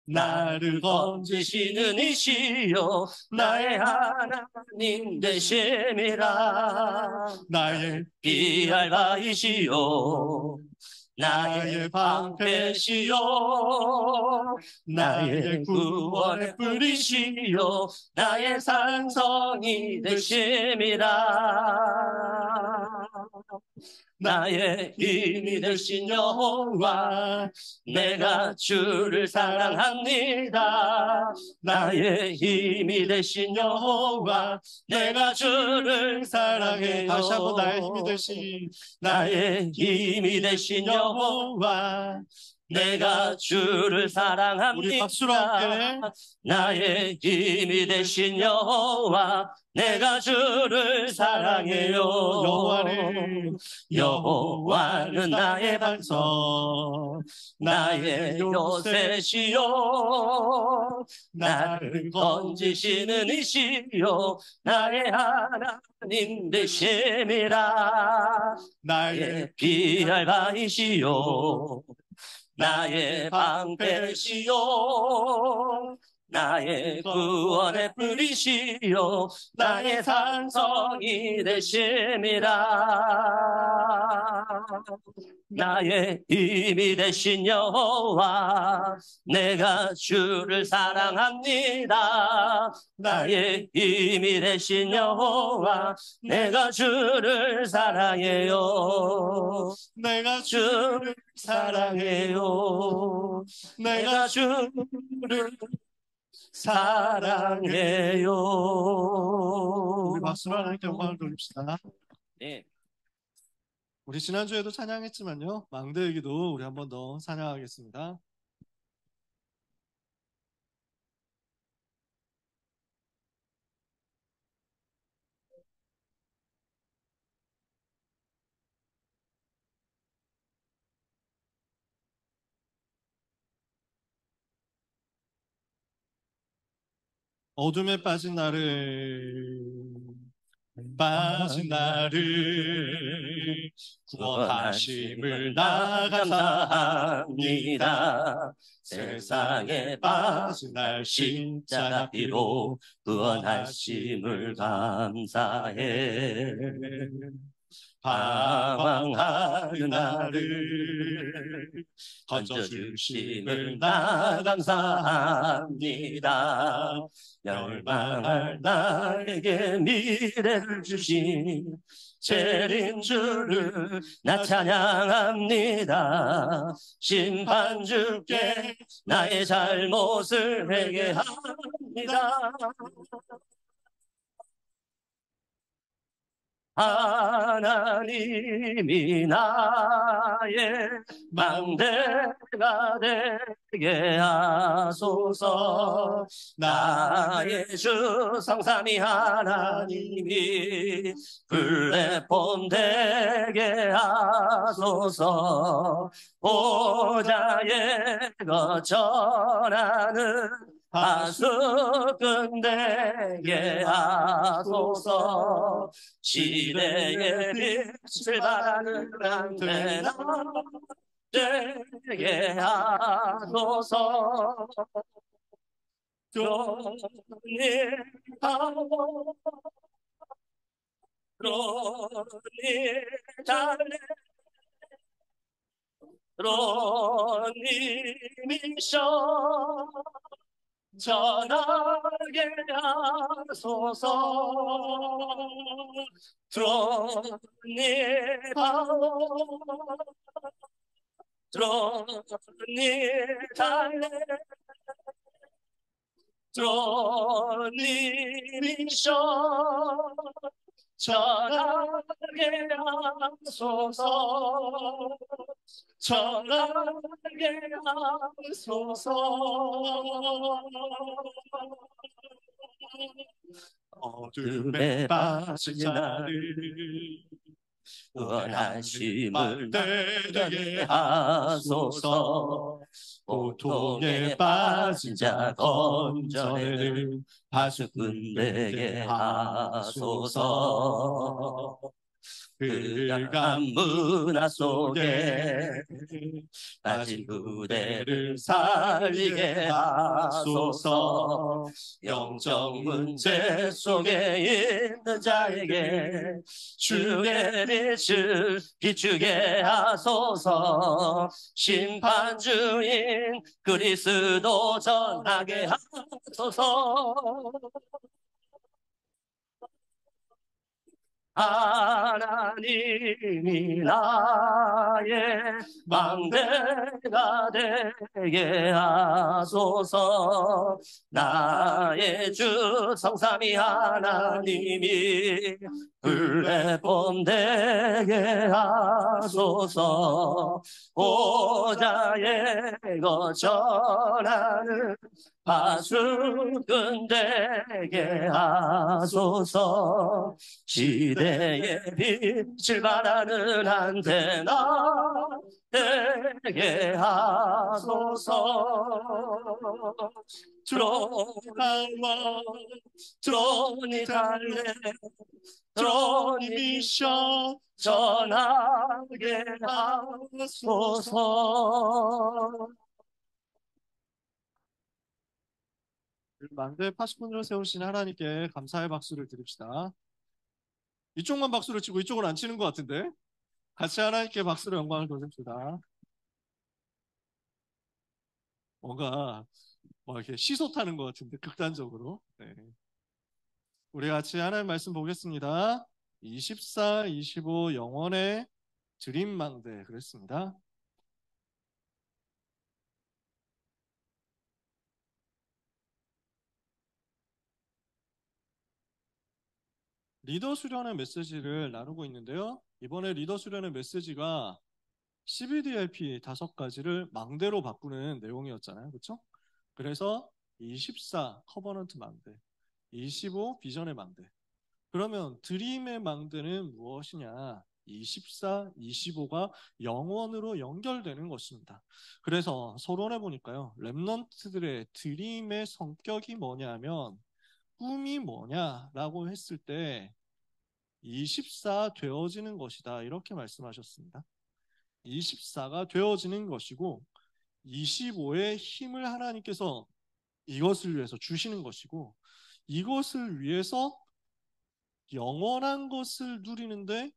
나를 건지시는 이시여 나의 하나님 되심이라. 나의 비알바이시여 나의 방패시여 나의 구원의 뿌리시여 나의 산성이 되심이라. 나의 힘이 되신 여호와 내가 주를 사랑합니다. 나의 힘이 되신 여호와 내가 주를 사랑해요. 다시 한번 나의 힘이 되신 여호와 내가 주를 사랑합니다. 우리 박수로 함께. 나의 힘이 되신 여호와 내가 주를 사랑해요. 여호와는 나의 반석 나의 요새시요 나를 건지시는 이시요 나의 하나님 되심이라. 나의 비알바이시요 나의 방패시요 나의 구원의 뿌리시요 나의 산성이 되심이라. 나의 힘이 되신 여호와 내가 주를 사랑합니다. 나의 힘이 되신 여호와 내가 주를 사랑해요. 내가 주를 사랑해요. 내가 주를 사랑해요. 우리 박수로 하나님께 영광을 돌립시다. 네. 우리 지난주에도 찬양했지만요, 망대기도 우리 한 번 더 찬양하겠습니다. 어둠에 빠진 나를 구원하심을 나 감사합니다. 세상에 빠진 날 십자가 피로 구원하심을 감사해. 방황하는 나를 건져주심을 나 감사합니다. 멸망할 나에게 미래를 주신 재림 주를 나 찬양합니다. 심판주께 나의 잘못을 회개합니다. 하나님이 나의 망대가 되게 하소서. 나의 주 성삼위 하나님이 플랫폼 되게 하소서. 보좌에 거쳐나는 하수꾼 되게 하소서. 시대의 빛을 바라는 안테나 되게 하소서. 로니미셔 전하게 하소서. 드론니 파워 드론니 달래 드론니 미셔 전하게 하소서. 전하게 하소서. 어둠에 빠진 나를 원하심을 되게 하소서. 고통에 빠진 자 건져내는 파수꾼 되게 하소서. 그가 문화 속에 빠진 그대를 살리게 하소서. 영적 문제 속에 있는 자에게 주의 빛을 비추게 하소서. 심판주인 그리스도 전하게 하소서. 하나님이 나의 망대가 되게 하소서. 나의 주 성삼위 하나님이 불레본 되게 하소서. 보좌의 것 전하는 파수꾼 되게 하소서. 시대의 빛을 바라는 안테나 되게 하소서. 들어가와 드론이 달래 드론이 미션 전하게 하소서. 망대 80분을 세우신 하나님께 감사의 박수를 드립시다. 이쪽만 박수를 치고 이쪽은 안 치는 것 같은데 같이 하나님께 박수로 영광을 돌립시다. 뭔가 이렇게 시소 타는 것 같은데 극단적으로. 네. 우리 같이 하나님 말씀 보겠습니다. 24, 25 영원의 드림망대 그랬습니다. 리더 수련의 메시지를 나누고 있는데요. 이번에 리더 수련의 메시지가 CBDLP 5가지를 망대로 바꾸는 내용이었잖아요. 그렇죠? 그래서 24 커버넌트 망대, 25 비전의 망대. 그러면 드림의 망대는 무엇이냐? 24, 25가 영원으로 연결되는 것입니다. 그래서 서론해 보니까요. 렘넌트들의 드림의 성격이 뭐냐면 꿈이 뭐냐라고 했을 때 24 되어지는 것이다. 이렇게 말씀하셨습니다. 24가 되어지는 것이고 25의 힘을 하나님께서 이것을 위해서 주시는 것이고 이것을 위해서 영원한 것을 누리는데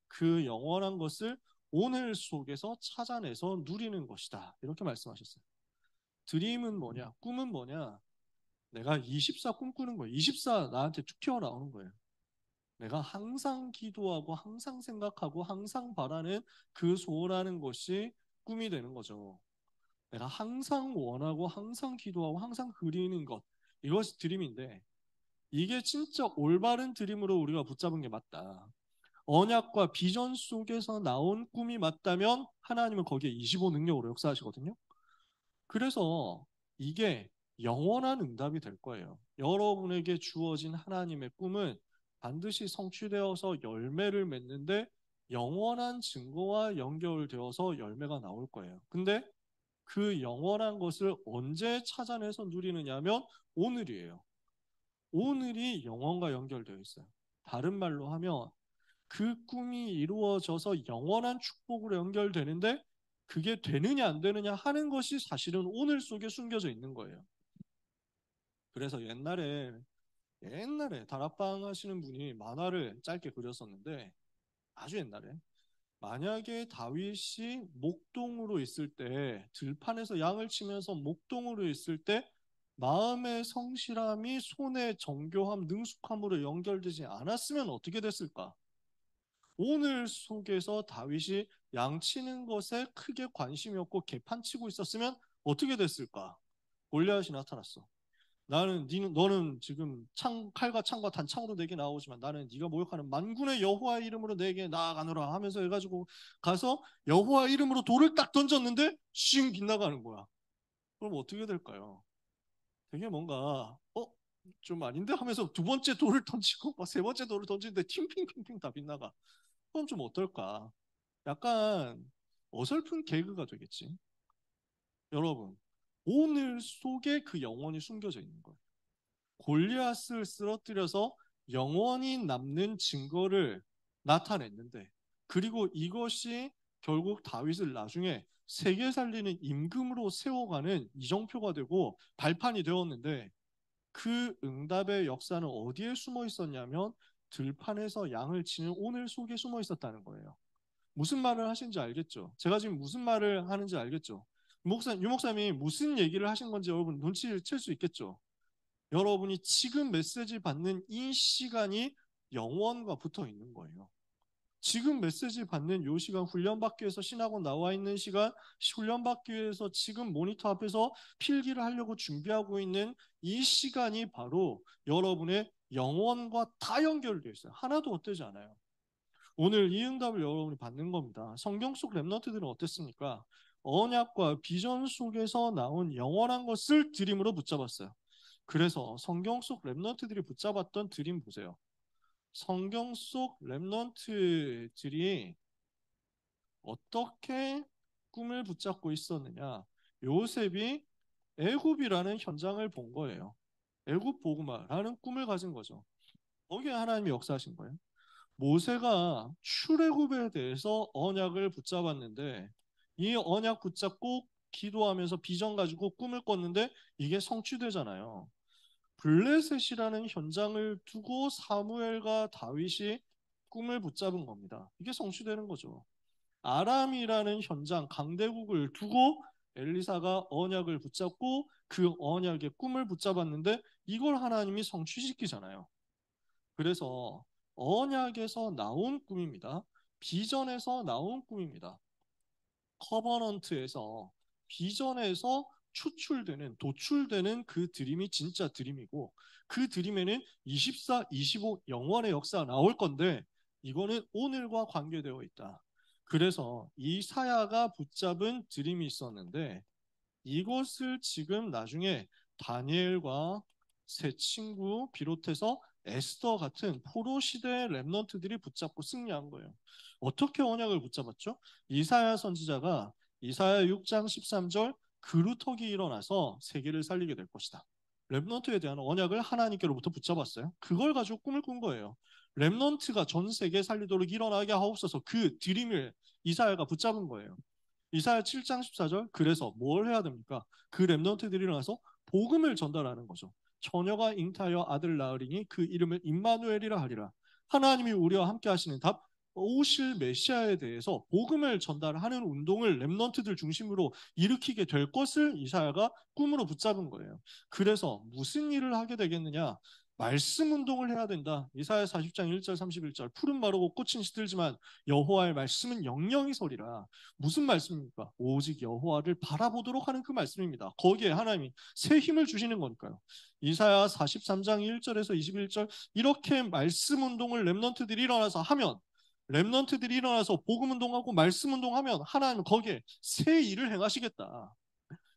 그 영원한 것을 오늘 속에서 찾아내서 누리는 것이다. 이렇게 말씀하셨어요. 드림은 뭐냐? 꿈은 뭐냐? 내가 24 꿈꾸는 거예요. 24 나한테 툭 튀어나오는 거예요. 내가 항상 기도하고 항상 생각하고 항상 바라는 그 소원하는 것이 꿈이 되는 거죠. 내가 항상 원하고 항상 기도하고 항상 그리는 것. 이것이 드림인데 이게 진짜 올바른 드림으로 우리가 붙잡은 게 맞다. 언약과 비전 속에서 나온 꿈이 맞다면 하나님은 거기에 25 능력으로 역사하시거든요. 그래서 이게 영원한 응답이 될 거예요. 여러분에게 주어진 하나님의 꿈은 반드시 성취되어서 열매를 맺는데 영원한 증거와 연결되어서 열매가 나올 거예요. 근데 그 영원한 것을 언제 찾아내서 누리느냐 하면 오늘이에요. 오늘이 영원과 연결되어 있어요. 다른 말로 하면 그 꿈이 이루어져서 영원한 축복으로 연결되는데 그게 되느냐 안 되느냐 하는 것이 사실은 오늘 속에 숨겨져 있는 거예요. 그래서 옛날에 다락방 하시는 분이 만화를 짧게 그렸었는데 아주 옛날에 만약에 다윗이 목동으로 있을 때 들판에서 양을 치면서 목동으로 있을 때 마음의 성실함이 손의 정교함, 능숙함으로 연결되지 않았으면 어떻게 됐을까? 오늘 속에서 다윗이 양치는 것에 크게 관심이 없고 개판치고 있었으면 어떻게 됐을까? 골리앗이 나타났어. 너는 지금 칼과 창과 단창으로 내게 나오지만 나는 네가 모욕하는 만군의 여호와의 이름으로 내게 나아가노라 하면서 해가지고 가서 여호와의 이름으로 돌을 딱 던졌는데 싱 빗나가는 거야. 그럼 어떻게 될까요? 되게 뭔가 좀 아닌데 하면서 두 번째 돌을 던지고 세 번째 돌을 던지는데 팅핑핑핑 다 빗나가. 그럼 좀 어떨까? 약간 어설픈 개그가 되겠지. 여러분, 오늘 속에 그 영혼이 숨겨져 있는 거예요. 골리앗을 쓰러뜨려서 영원히 남는 증거를 나타냈는데, 그리고 이것이 결국 다윗을 나중에 세계 살리는 임금으로 세워가는 이정표가 되고 발판이 되었는데, 그 응답의 역사는 어디에 숨어 있었냐면 들판에서 양을 치는 오늘 속에 숨어 있었다는 거예요. 무슨 말을 하신지 알겠죠? 제가 지금 무슨 말을 하는지 알겠죠? 유 목사님이 무슨 얘기를 하신 건지 여러분 눈치를 챌 수 있겠죠? 여러분이 지금 메시지 받는 이 시간이 영원과 붙어 있는 거예요. 지금 메시지 받는 요 시간, 훈련받기 위해서 신학원 나와 있는 시간, 훈련받기 위해서 지금 모니터 앞에서 필기를 하려고 준비하고 있는 이 시간이 바로 여러분의 영원과 다 연결되어 있어요. 하나도 헛되지 않아요. 오늘 이 응답을 여러분이 받는 겁니다. 성경 속 렘넌트들은 어땠습니까? 언약과 비전 속에서 나온 영원한 것을 드림으로 붙잡았어요. 그래서 성경 속 렘넌트들이 붙잡았던 드림 보세요. 성경 속 렘넌트들이 어떻게 꿈을 붙잡고 있었느냐? 요셉이 애굽이라는 현장을 본 거예요. 애굽 보그마라는 꿈을 가진 거죠. 거기에 하나님이 역사하신 거예요. 모세가 출애굽에 대해서 언약을 붙잡았는데 이 언약 붙잡고 기도하면서 비전 가지고 꿈을 꿨는데 이게 성취되잖아요. 블레셋이라는 현장을 두고 사무엘과 다윗이 꿈을 붙잡은 겁니다. 이게 성취되는 거죠. 아람이라는 현장, 강대국을 두고 엘리사가 언약을 붙잡고 그 언약의 꿈을 붙잡았는데 이걸 하나님이 성취시키잖아요. 그래서 언약에서 나온 꿈입니다. 비전에서 나온 꿈입니다. 커버넌트에서 비전에서 추출되는 도출되는 그 드림이 진짜 드림이고 그 드림에는 24, 25 영원의 역사가 나올 건데 이거는 오늘과 관계되어 있다. 그래서 이사야가 붙잡은 드림이 있었는데 이것을 지금 나중에 다니엘과 세 친구 비롯해서 에스더 같은 포로 시대의 렘넌트들이 붙잡고 승리한 거예요. 어떻게 언약을 붙잡았죠? 이사야 선지자가 이사야 6장 13절 그루터기 일어나서 세계를 살리게 될 것이다. 렘넌트에 대한 언약을 하나님께로부터 붙잡았어요. 그걸 가지고 꿈을 꾼 거예요. 렘넌트가 전 세계 살리도록 일어나게 하옵소서 그 드림을 이사야가 붙잡은 거예요. 이사야 7장 14절 그래서 뭘 해야 됩니까? 그 렘넌트들이 일어나서 복음을 전달하는 거죠. 처녀가 잉타하여 아들 낳으리니 그 이름을 임마누엘이라 하리라. 하나님이 우리와 함께 하시는 답 오실 메시아에 대해서 복음을 전달하는 운동을 렘넌트들 중심으로 일으키게 될 것을 이사야가 꿈으로 붙잡은 거예요. 그래서 무슨 일을 하게 되겠느냐? 말씀 운동을 해야 된다. 이사야 40장 1절 31절 푸른 마르고 꽃은 시들지만 여호와의 말씀은 영영이 서리라. 무슨 말씀입니까? 오직 여호와를 바라보도록 하는 그 말씀입니다. 거기에 하나님이 새 힘을 주시는 거니까요. 이사야 43장 1절에서 21절 이렇게 말씀 운동을 렘넌트들이 일어나서 하면 렘넌트들이 일어나서 복음 운동하고 말씀 운동하면 하나님은 거기에 새 일을 행하시겠다.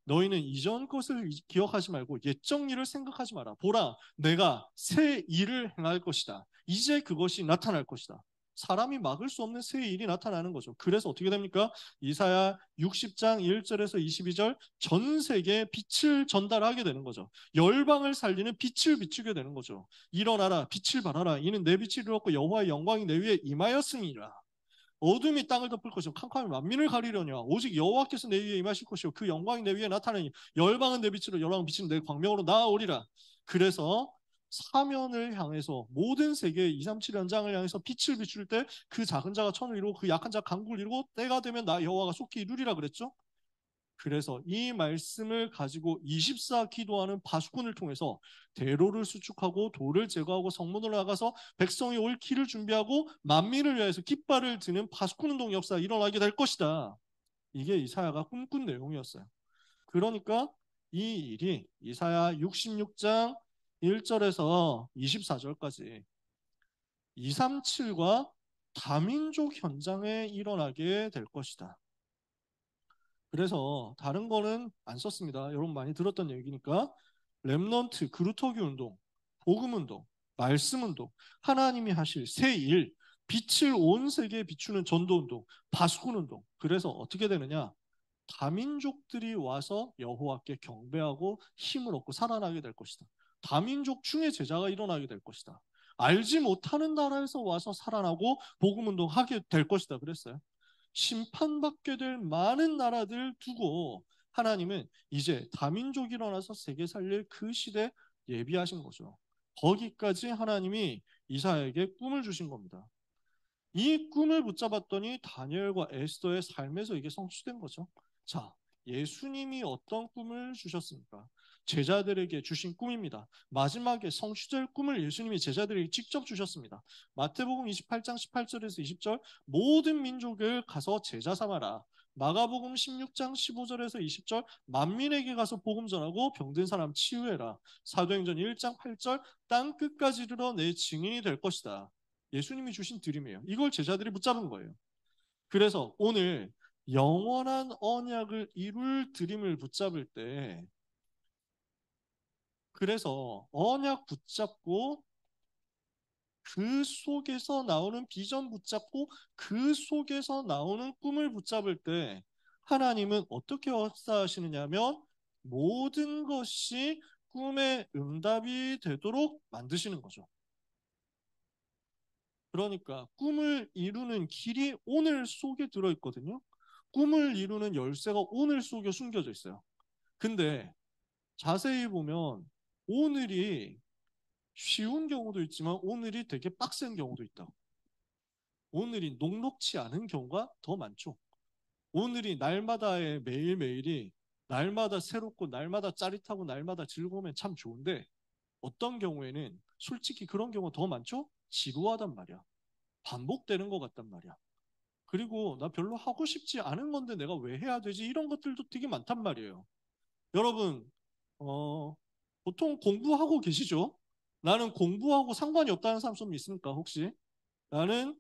너희는 이전 것을 기억하지 말고 옛적 일을 생각하지 마라. 보라, 내가 새 일을 행할 것이다. 이제 그것이 나타날 것이다. 사람이 막을 수 없는 새 일이 나타나는 거죠. 그래서 어떻게 됩니까? 이사야 60장 1절에서 22절 전 세계에 빛을 전달하게 되는 거죠. 열방을 살리는 빛을 비추게 되는 거죠. 일어나라, 빛을 발하라. 이는 내 빛이 이루었고 여호와의 영광이 내 위에 임하였음이라. 어둠이 땅을 덮을 것이요 캄캄이 만민을 가리려냐 오직 여호와께서 내 위에 임하실 것이요 그 영광이 내 위에 나타나니 열방은 내 빛으로 열방은 빛은 내 광명으로 나아오리라. 그래서 사면을 향해서 모든 세계의 237 연장을 향해서 빛을 비출 때 그 작은 자가 천을 이루고 그 약한 자가 강국을 이루고 때가 되면 나 여호와가 속히 이루리라 그랬죠. 그래서 이 말씀을 가지고 24 기도하는 바수꾼을 통해서 대로를 수축하고 돌을 제거하고 성문으로 나가서 백성이 올 길을 준비하고 만민을 위해서 깃발을 드는 바수꾼 운동 역사가 일어나게 될 것이다. 이게 이사야가 꿈꾼 내용이었어요. 그러니까 이 일이 이사야 66장 1절에서 24절까지 237과 다민족 현장에 일어나게 될 것이다. 그래서 다른 거는 안 썼습니다. 여러분 많이 들었던 얘기니까 렘넌트, 그루터기 운동, 복음 운동, 말씀 운동, 하나님이 하실 새 일, 빛을 온 세계에 비추는 전도 운동, 바수꾼 운동. 그래서 어떻게 되느냐? 다민족들이 와서 여호와께 경배하고 힘을 얻고 살아나게 될 것이다. 다민족 중에 제자가 일어나게 될 것이다. 알지 못하는 나라에서 와서 살아나고 복음운동하게 될 것이다 그랬어요. 심판받게 될 많은 나라들 두고 하나님은 이제 다민족이 일어나서 세계 살릴 그 시대 예비하신 거죠. 거기까지 하나님이 이사야에게 꿈을 주신 겁니다. 이 꿈을 붙잡았더니 다니엘과 에스더의 삶에서 이게 성취된 거죠. 자, 예수님이 어떤 꿈을 주셨습니까? 제자들에게 주신 꿈입니다. 마지막에 성취될 꿈을 예수님이 제자들에게 직접 주셨습니다. 마태복음 28장 18절에서 20절 모든 민족을 가서 제자 삼아라. 마가복음 16장 15절에서 20절 만민에게 가서 복음 전하고 병든 사람 치유해라. 사도행전 1장 8절 땅 끝까지 이르러 내 증인이 될 것이다. 예수님이 주신 드림이에요. 이걸 제자들이 붙잡은 거예요. 그래서 오늘 영원한 언약을 이룰 드림을 붙잡을 때 그래서 언약 붙잡고 그 속에서 나오는 비전 붙잡고 그 속에서 나오는 꿈을 붙잡을 때 하나님은 어떻게 역사하시느냐면 모든 것이 꿈의 응답이 되도록 만드시는 거죠. 그러니까 꿈을 이루는 길이 오늘 속에 들어있거든요. 꿈을 이루는 열쇠가 오늘 속에 숨겨져 있어요. 근데 자세히 보면 오늘이 쉬운 경우도 있지만 오늘이 되게 빡센 경우도 있다. 오늘이 녹록치 않은 경우가 더 많죠. 오늘이 날마다의 매일매일이 날마다 새롭고 날마다 짜릿하고 날마다 즐거우면 참 좋은데 어떤 경우에는 솔직히 그런 경우가 더 많죠? 지루하단 말이야. 반복되는 것 같단 말이야. 그리고 나 별로 하고 싶지 않은 건데 내가 왜 해야 되지? 이런 것들도 되게 많단 말이에요. 여러분, 보통 공부하고 계시죠? 나는 공부하고 상관이 없다는 사람 좀 있습니까, 혹시? 나는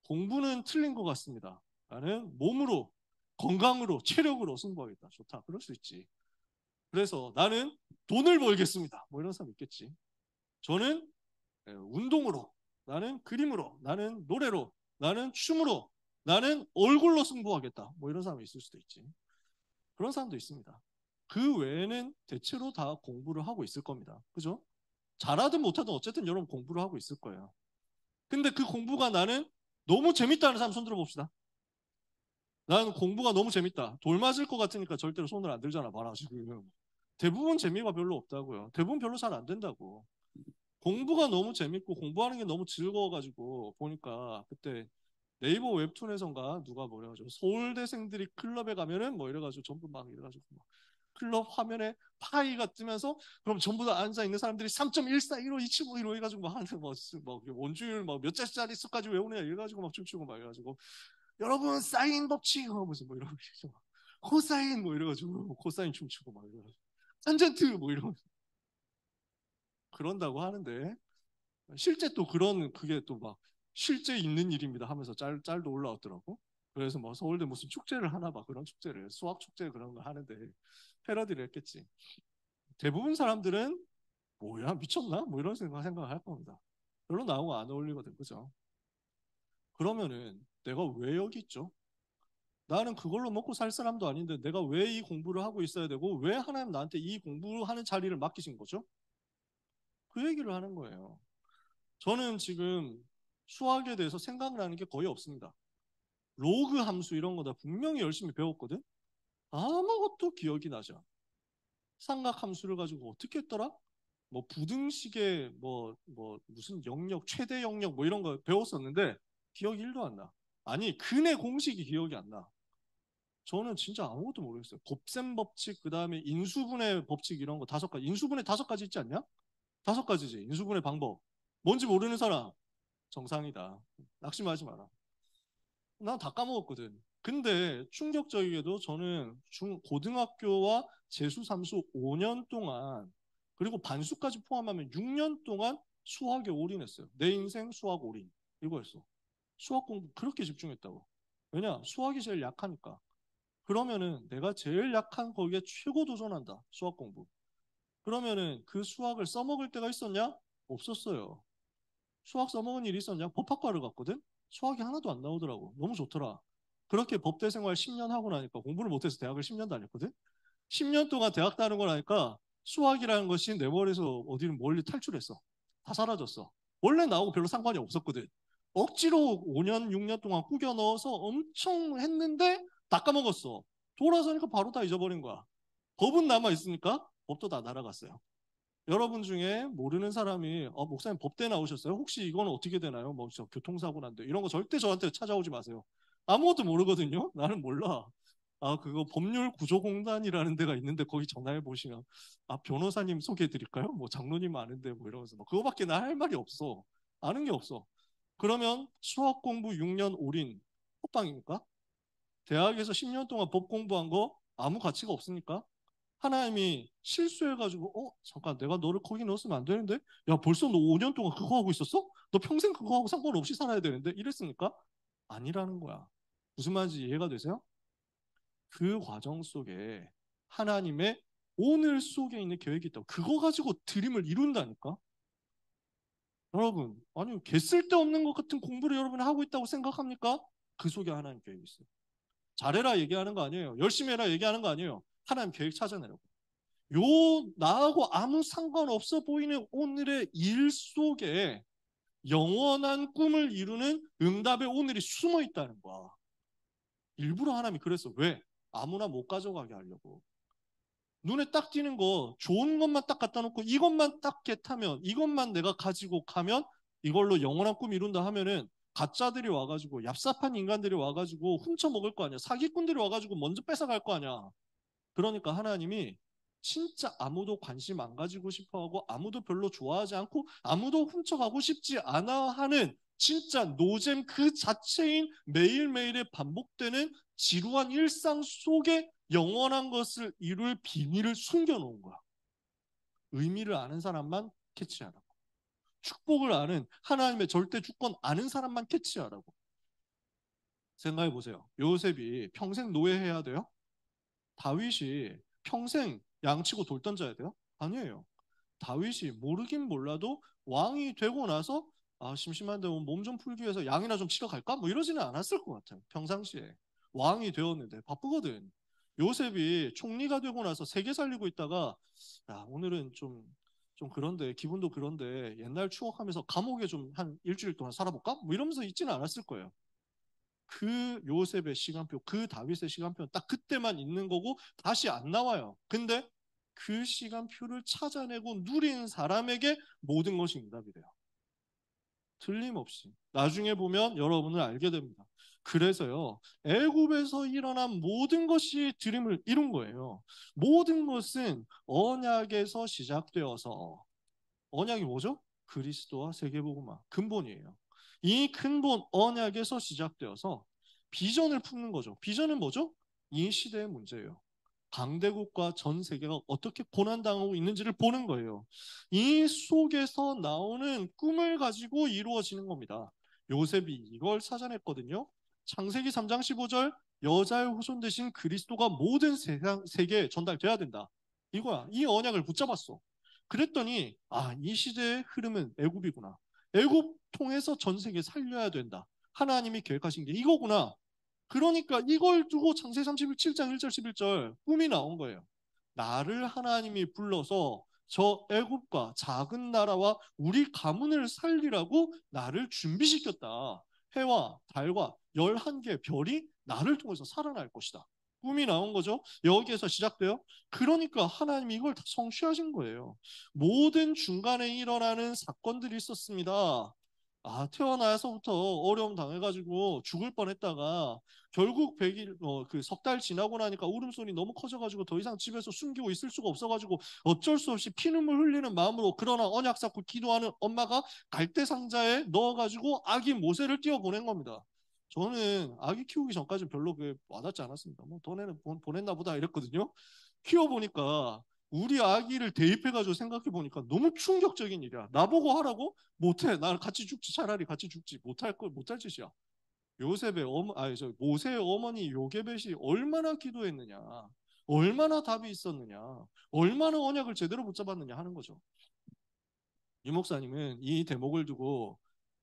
공부는 틀린 것 같습니다. 나는 몸으로, 건강으로, 체력으로 승부하겠다. 좋다. 그럴 수 있지. 그래서 나는 돈을 벌겠습니다. 뭐 이런 사람 있겠지. 저는 운동으로, 나는 그림으로, 나는 노래로, 나는 춤으로, 나는 얼굴로 승부하겠다. 뭐 이런 사람이 있을 수도 있지. 그런 사람도 있습니다. 그 외에는 대체로 다 공부를 하고 있을 겁니다. 그죠? 잘하든 못하든 어쨌든 여러분 공부를 하고 있을 거예요. 근데 그 공부가 나는 너무 재밌다는 사람 손 들어봅시다. 나는 공부가 너무 재밌다. 돌 맞을 것 같으니까 절대로 손을 안 들잖아, 봐라, 지금. 대부분 재미가 별로 없다고요. 대부분 별로 잘 안 된다고. 공부가 너무 재밌고 공부하는 게 너무 즐거워가지고 보니까 그때 네이버 웹툰에선가 누가 뭐래가지고 서울대생들이 클럽에 가면은 뭐 이래가지고 전부 막 이래가지고 막 클럽 화면에 파이가 뜨면서 그럼 전부 다 앉아 있는 사람들이 3.14, 15, 25, 15 해가지고 막 하는 뭐 원주율 뭐 몇 자리 수까지 외우냐 이래가지고 막 춤추고 막 이래가지고 여러분 사인 법칙 하면서 뭐 이러고 코사인 뭐 이래가지고 코사인 춤추고 막 이래가지고 탄젠트 뭐 이러면서 그런다고 하는데 실제 또 그런 그게 또 막 실제 있는 일입니다 하면서 짤도 올라왔더라고. 그래서 뭐 서울대 무슨 축제를 하나 봐. 그런 축제를 수학 축제 그런 거 하는데 패러디를 했겠지. 대부분 사람들은 뭐야 미쳤나? 뭐 이런 생각을 할 겁니다. 별로 나하고 안 어울리거든. 그죠? 그러면은 내가 왜 여기 있죠? 나는 그걸로 먹고 살 사람도 아닌데 내가 왜 이 공부를 하고 있어야 되고 왜 하나님 나한테 이 공부하는 자리를 맡기신 거죠? 그 얘기를 하는 거예요. 저는 지금 수학에 대해서 생각나는 게 거의 없습니다. 로그 함수 이런 거 다 분명히 열심히 배웠거든? 아무것도 기억이 나지 않아. 삼각 함수를 가지고 어떻게 했더라? 뭐 부등식의 무슨 영역, 최대 영역 뭐 이런 거 배웠었는데 기억이 1도 안 나. 아니, 근의 공식이 기억이 안 나. 저는 진짜 아무것도 모르겠어요. 곱셈 법칙, 그 다음에 인수분해 법칙 이런 거 5가지. 인수분해 5가지 있지 않냐? 5가지지. 인수분해 방법. 뭔지 모르는 사람 정상이다. 낙심하지 마라. 난 다 까먹었거든. 근데 충격적이게도 저는 고등학교와 재수, 삼수 5년 동안 그리고 반수까지 포함하면 6년 동안 수학에 올인했어요. 내 인생 수학 올인. 이거였어. 수학 공부 그렇게 집중했다고. 왜냐? 수학이 제일 약하니까. 그러면은 내가 제일 약한 거기에 최고 도전한다. 수학 공부. 그러면은 그 수학을 써먹을 때가 있었냐? 없었어요. 수학 써먹은 일이 있었냐? 법학과를 갔거든? 수학이 하나도 안 나오더라고. 너무 좋더라. 그렇게 법대 생활 10년 하고 나니까 공부를 못해서 대학을 10년 다녔거든? 10년 동안 대학 다는 거 나니까 수학이라는 것이 내 머리에서 어디를 멀리 탈출했어. 다 사라졌어. 원래 나하고 별로 상관이 없었거든. 억지로 5년, 6년 동안 꾸겨 넣어서 엄청 했는데 다 까먹었어. 돌아서니까 바로 다 잊어버린 거야. 법은 남아있으니까 법도 다 날아갔어요. 여러분 중에 모르는 사람이 목사님 법대 나오셨어요? 혹시 이거는 어떻게 되나요? 뭐 저 교통사고 난데 이런 거 절대 저한테 찾아오지 마세요. 아무것도 모르거든요. 나는 몰라. 그거 법률구조공단이라는 데가 있는데 거기 전화해 보시면 변호사님 소개해 드릴까요? 뭐 장로님 아는데 뭐 이러면서 그거밖에 나 할 말이 없어. 아는 게 없어. 그러면 수학 공부 6년 올인 호빵입니까? 대학에서 10년 동안 법 공부한 거 아무 가치가 없으니까 하나님이 실수해가지고 잠깐 내가 너를 거기 넣었으면 안 되는데 야 벌써 너 5년 동안 그거 하고 있었어? 너 평생 그거 하고 상관없이 살아야 되는데 이랬습니까? 아니라는 거야. 무슨 말인지 이해가 되세요? 그 과정 속에 하나님의 오늘 속에 있는 계획이 있다고 그거 가지고 드림을 이룬다니까. 여러분 아니 개 쓸데없는 것 같은 공부를 여러분이 하고 있다고 생각합니까? 그 속에 하나님 계획이 있어요. 잘해라 얘기하는 거 아니에요. 열심히 해라 얘기하는 거 아니에요. 하나님 계획 찾아내라고. 요 나하고 아무 상관없어 보이는 오늘의 일 속에 영원한 꿈을 이루는 응답의 오늘이 숨어 있다는 거야. 일부러 하나님이 그랬어. 왜? 아무나 못 가져가게 하려고. 눈에 딱 띄는 거 좋은 것만 딱 갖다 놓고 이것만 딱 겟하면 이것만 내가 가지고 가면 이걸로 영원한 꿈 이룬다 하면은 가짜들이 와가지고 얍삽한 인간들이 와가지고 훔쳐 먹을 거 아니야. 사기꾼들이 와가지고 먼저 뺏어갈 거 아니야. 그러니까 하나님이 진짜 아무도 관심 안 가지고 싶어하고 아무도 별로 좋아하지 않고 아무도 훔쳐가고 싶지 않아 하는 진짜 노잼 그 자체인 매일매일의 반복되는 지루한 일상 속에 영원한 것을 이룰 비밀을 숨겨놓은 거야. 의미를 아는 사람만 캐치하라고. 축복을 아는 하나님의 절대 주권 아는 사람만 캐치하라고. 생각해 보세요. 요셉이 평생 노예해야 돼요? 다윗이 평생 양치고 돌 던져야 돼요? 아니에요. 다윗이 모르긴 몰라도 왕이 되고 나서 심심한데 몸 좀 풀기 위해서 양이나 좀 치러 갈까? 뭐 이러지는 않았을 것 같아요. 평상시에. 왕이 되었는데 바쁘거든. 요셉이 총리가 되고 나서 세계 살리고 있다가 오늘은 좀 그런데 기분도 그런데 옛날 추억하면서 감옥에 좀 한 일주일 동안 살아볼까? 뭐 이러면서 있지는 않았을 거예요. 그 요셉의 시간표, 그 다윗의 시간표는 딱 그때만 있는 거고 다시 안 나와요. 근데 그 시간표를 찾아내고 누린 사람에게 모든 것이 응답이 돼요. 틀림없이. 나중에 보면 여러분을 알게 됩니다. 그래서요, 애굽에서 일어난 모든 것이 드림을 이룬 거예요. 모든 것은 언약에서 시작되어서 언약이 뭐죠? 그리스도와 세계복음화 근본이에요. 이 근본 언약에서 시작되어서 비전을 품는 거죠. 비전은 뭐죠? 이 시대의 문제예요. 강대국과 전 세계가 어떻게 고난당하고 있는지를 보는 거예요. 이 속에서 나오는 꿈을 가지고 이루어지는 겁니다. 요셉이 이걸 찾아냈거든요. 창세기 3장 15절 여자의 후손 대신 그리스도가 모든 세계에 전달돼야 된다. 이거야. 이 언약을 붙잡았어. 그랬더니 이 시대의 흐름은 애굽이구나. 애굽 통해서 전 세계 살려야 된다. 하나님이 계획하신 게 이거구나. 그러니까 이걸 두고 창세기 37장 1절 11절 꿈이 나온 거예요. 나를 하나님이 불러서 저 애굽과 작은 나라와 우리 가문을 살리라고 나를 준비시켰다. 해와 달과 11개 별이 나를 통해서 살아날 것이다. 꿈이 나온 거죠. 여기에서 시작돼요. 그러니까 하나님이 이걸 다 성취하신 거예요. 모든 중간에 일어나는 사건들이 있었습니다. 태어나서부터 어려움 당해가지고 죽을 뻔했다가 결국 100일, 그 석 달 지나고 나니까 울음소리 너무 커져가지고 더 이상 집에서 숨기고 있을 수가 없어가지고 어쩔 수 없이 피눈물 흘리는 마음으로 그러나 언약 쌓고 기도하는 엄마가 갈대 상자에 넣어가지고 아기 모세를 띄워 보낸 겁니다. 저는 아기 키우기 전까지는 별로 와닿지 않았습니다. 뭐 돈에는 보냈나 보다 이랬거든요. 키워보니까 우리 아기를 대입해가지고 생각해보니까 너무 충격적인 일이야. 나보고 하라고? 못해. 나는 같이 죽지. 차라리 같이 죽지. 못할 짓이야. 모세의 어머니 요게벳이 얼마나 기도했느냐. 얼마나 답이 있었느냐. 얼마나 언약을 제대로 붙잡았느냐 하는 거죠. 이 목사님은 이 대목을 두고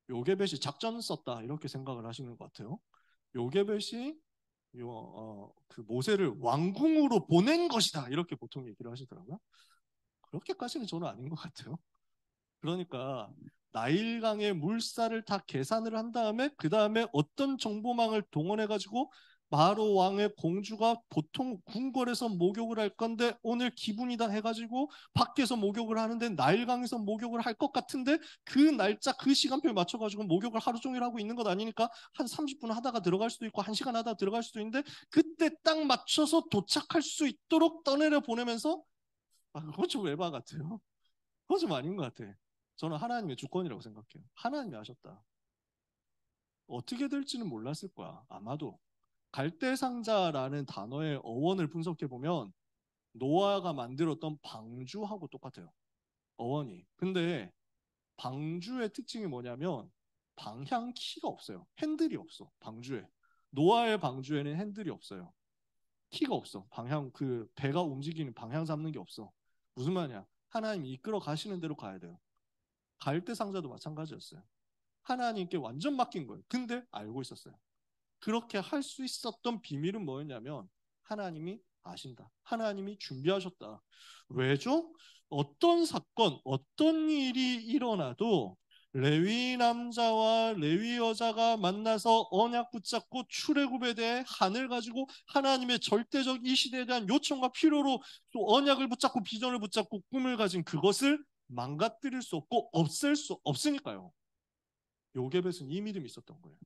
요게벳이 작전 썼다 이렇게 생각을 하시는 것 같아요. 요게벳이 그 모세를 왕궁으로 보낸 것이다 이렇게 보통 얘기를 하시더라고요. 그렇게까지는 저는 아닌 것 같아요. 그러니까 나일강의 물살을 다 계산을 한 다음에 그 다음에 어떤 정보망을 동원해가지고 마로 왕의 공주가 보통 궁궐에서 목욕을 할 건데 오늘 기분이다 해가지고 밖에서 목욕을 하는데 나일강에서 목욕을 할 것 같은데 그 날짜 그 시간표에 맞춰가지고 목욕을 하루 종일 하고 있는 것 아니니까 한 30분 하다가 들어갈 수도 있고 1시간 하다가 들어갈 수도 있는데 그때 딱 맞춰서 도착할 수 있도록 떠내려 보내면서 그거 좀 에바 같아요. 그거 좀 아닌 것 같아. 저는 하나님의 주권이라고 생각해요. 하나님이 하셨다. 어떻게 될지는 몰랐을 거야. 아마도. 갈대상자라는 단어의 어원을 분석해 보면 노아가 만들었던 방주하고 똑같아요. 어원이. 근데 방주의 특징이 뭐냐면 방향 키가 없어요. 핸들이 없어. 방주에. 노아의 방주에는 핸들이 없어요. 키가 없어. 방향 그 배가 움직이는 방향 잡는 게 없어. 무슨 말이야? 하나님이 이끌어 가시는 대로 가야 돼요. 갈대상자도 마찬가지였어요. 하나님께 완전 맡긴 거예요. 근데 알고 있었어요. 그렇게 할 수 있었던 비밀은 뭐였냐면 하나님이 아신다. 하나님이 준비하셨다. 왜죠? 어떤 사건, 어떤 일이 일어나도 레위 남자와 레위 여자가 만나서 언약 붙잡고 출애굽에 대해 한을 가지고 하나님의 절대적 이 시대에 대한 요청과 필요로 또 언약을 붙잡고 비전을 붙잡고 꿈을 가진 그것을 망가뜨릴 수 없고 없앨 수 없으니까요. 요게벳은 이 믿음이 있었던 거예요.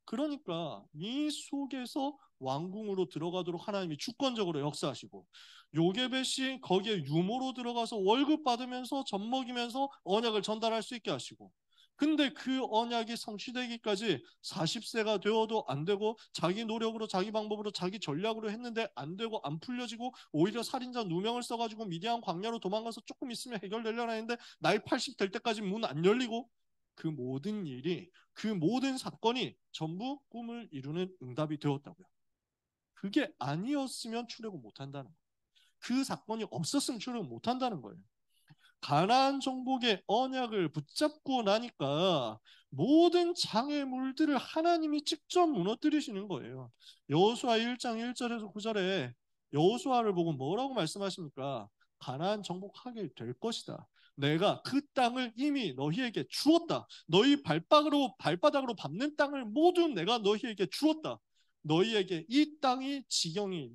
그러니까 이 속에서 왕궁으로 들어가도록 하나님이 주권적으로 역사하시고 요게벳이 거기에 유모로 들어가서 월급 받으면서 젖 먹이면서 언약을 전달할 수 있게 하시고 근데 그 언약이 성취되기까지 40세가 되어도 안 되고 자기 노력으로 자기 방법으로 자기 전략으로 했는데 안 되고 안 풀려지고 오히려 살인자 누명을 써가지고 미디안 광야로 도망가서 조금 있으면 해결되려나 했는데 나이 80 될 때까지 문 안 열리고 그 모든 일이 그 모든 사건이 전부 꿈을 이루는 응답이 되었다고요. 그게 아니었으면 출애굽 못한다는 거예요. 그 사건이 없었으면 출애굽 못한다는 거예요. 가나안 정복의 언약을 붙잡고 나니까 모든 장애물들을 하나님이 직접 무너뜨리시는 거예요. 여호수아 1장 1절에서 9절에 여호수아를 보고 뭐라고 말씀하십니까? 가나안 정복하게 될 것이다. 내가 그 땅을 이미 너희에게 주었다. 너희 발바닥으로 밟는 땅을 모두 내가 너희에게 주었다. 너희에게 이 땅이 지경이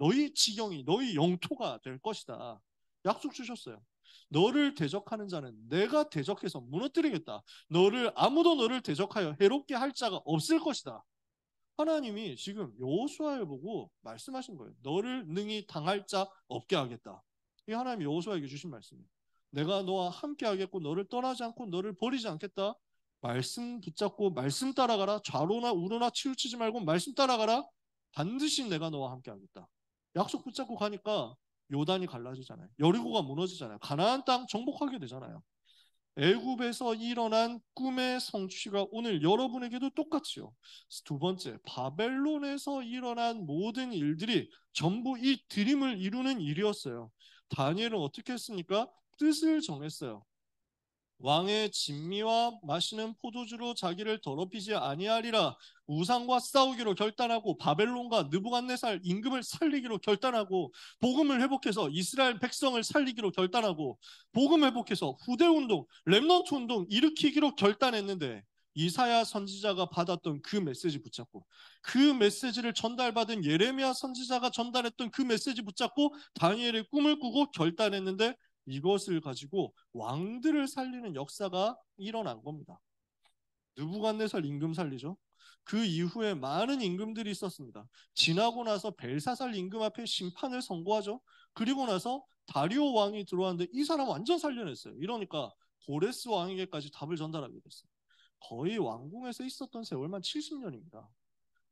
너희 영토가 될 것이다. 약속 주셨어요. 너를 대적하는 자는 내가 대적해서 무너뜨리겠다. 아무도 너를 대적하여 해롭게 할 자가 없을 것이다. 하나님이 지금 여호수아를 보고 말씀하신 거예요. 너를 능히 당할 자 없게 하겠다. 이 하나님이 여호수아에게 주신 말씀이에요. 내가 너와 함께 하겠고 너를 떠나지 않고 너를 버리지 않겠다. 말씀 붙잡고 말씀 따라가라. 좌로나 우로나 치우치지 말고 말씀 따라가라. 반드시 내가 너와 함께 하겠다. 약속 붙잡고 가니까 요단이 갈라지잖아요. 여리고가 무너지잖아요. 가나안 땅 정복하게 되잖아요. 애굽에서 일어난 꿈의 성취가 오늘 여러분에게도 똑같이요. 두 번째, 바벨론에서 일어난 모든 일들이 전부 이 드림을 이루는 일이었어요. 다니엘은 어떻게 했습니까? 뜻을 정했어요. 왕의 진미와 마시는 포도주로 자기를 더럽히지 아니하리라. 우상과 싸우기로 결단하고 바벨론과 느부갓네살 임금을 살리기로 결단하고 복음을 회복해서 이스라엘 백성을 살리기로 결단하고 복음 회복해서 후대운동, 렘넌트 운동 일으키기로 결단했는데 이사야 선지자가 받았던 그 메시지 붙잡고 그 메시지를 전달받은 예레미야 선지자가 전달했던 그 메시지 붙잡고 다니엘의 꿈을 꾸고 결단했는데 이것을 가지고 왕들을 살리는 역사가 일어난 겁니다. 느부갓네살 임금 살리죠. 그 이후에 많은 임금들이 있었습니다. 지나고 나서 벨사살 임금 앞에 심판을 선고하죠. 그리고 나서 다리오 왕이 들어왔는데 이 사람 완전 살려냈어요. 이러니까 고레스 왕에게까지 답을 전달하게 됐어요. 거의 왕궁에서 있었던 세월만 70년입니다.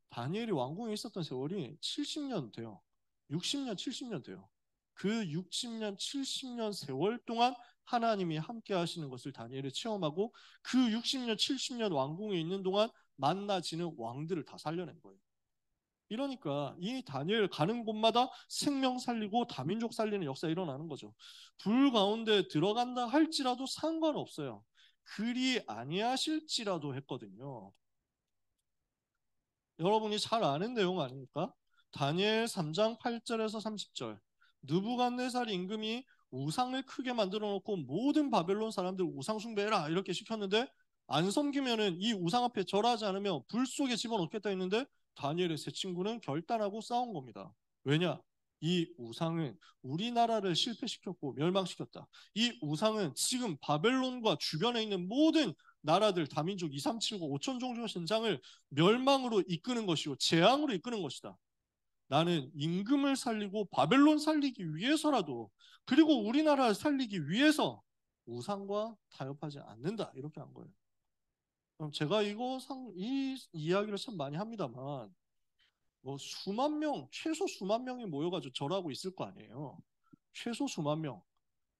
다니엘이 왕궁에 있었던 세월이 70년 돼요. 60년, 70년 돼요. 그 60년, 70년 세월 동안 하나님이 함께 하시는 것을 다니엘이 체험하고 그 60년, 70년 왕궁에 있는 동안 만나지는 왕들을 다 살려낸 거예요. 이러니까 이 다니엘 가는 곳마다 생명 살리고 다민족 살리는 역사 일어나는 거죠. 불 가운데 들어간다 할지라도 상관없어요. 그리 아니하실지라도 했거든요. 여러분이 잘 아는 내용 아닙니까? 다니엘 3장 8절에서 30절. 느부갓네살 임금이 우상을 크게 만들어 놓고 모든 바벨론 사람들 우상 숭배해라 이렇게 시켰는데 안 섬기면은 이 우상 앞에 절하지 않으면 불 속에 집어넣겠다 했는데 다니엘의 세 친구는 결단하고 싸운 겁니다. 왜냐? 이 우상은 우리나라를 실패시켰고 멸망시켰다. 이 우상은 지금 바벨론과 주변에 있는 모든 나라들 다민족 2, 3, 7, 9, 5천 종족 신장을 멸망으로 이끄는 것이고 재앙으로 이끄는 것이다. 나는 임금을 살리고 바벨론 살리기 위해서라도 그리고 우리나라를 살리기 위해서 우상과 타협하지 않는다. 이렇게 한 거예요. 그럼 제가 이 이야기를 참 많이 합니다만 뭐 수만 명, 최소 수만 명이 모여가지고 절하고 있을 거 아니에요. 최소 수만 명.